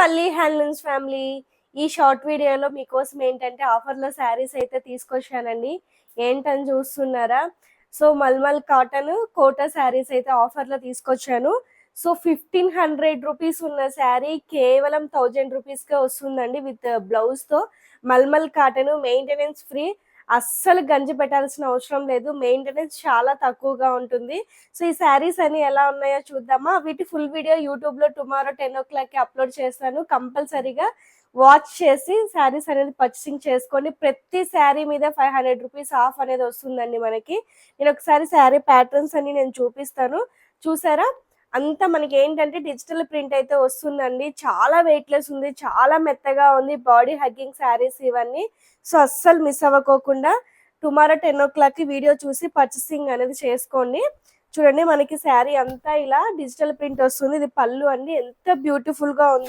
Valli handlooms family. ఈ short వీడియోలో మీకోసం ఏంటంటే ఆఫర్లో శారీస్ అయితే తీసుకొచ్చానండి. ఏంటని చూస్తున్నారా? సో మల్మల్ కాటన్ కోటా శారీస్ అయితే ఆఫర్లో తీసుకొచ్చాను. సో 1500 రూపీస్ ఉన్న శారీ కేవలం 1000 రూపీస్కే వస్తుందండి విత్ బ్లౌజ్తో. మల్మల్ కాటన్, మెయింటెనెన్స్ ఫ్రీ, అస్సలు గంజి పెట్టాల్సిన అవసరం లేదు, మెయింటెనెన్స్ చాలా తక్కువగా ఉంటుంది. సో ఈ శారీస్ అన్ని ఎలా ఉన్నాయో చూద్దామా. వీటి ఫుల్ వీడియో యూట్యూబ్లో టుమారో 10 o'clockకి అప్లోడ్ చేస్తాను. కంపల్సరీగా వాచ్ చేసి శారీస్ అనేది పర్చేసింగ్ చేసుకోండి. ప్రతి శారీ మీద 500 రూపీస్ ఆఫ్ అనేది వస్తుందండి మనకి. నేను ఒకసారి శారీ ప్యాటర్న్స్ అన్ని నేను చూపిస్తాను, చూసారా? అంతా మనకి ఏంటంటే డిజిటల్ ప్రింట్ అయితే వస్తుందండి. చాలా వెయిట్లెస్ ఉంది, చాలా మెత్తగా ఉంది, బాడీ హగ్గింగ్ శారీస్ ఇవన్నీ. సో అస్సలు మిస్ అవ్వకోకుండా టుమారో 10 o'clockకి వీడియో చూసి పర్చేసింగ్ అనేది చేసుకోండి. చూడండి, మనకి శారీ అంతా ఇలా డిజిటల్ ప్రింట్ వస్తుంది. ఇది పళ్ళు అండి, ఎంత బ్యూటిఫుల్ గా ఉంది.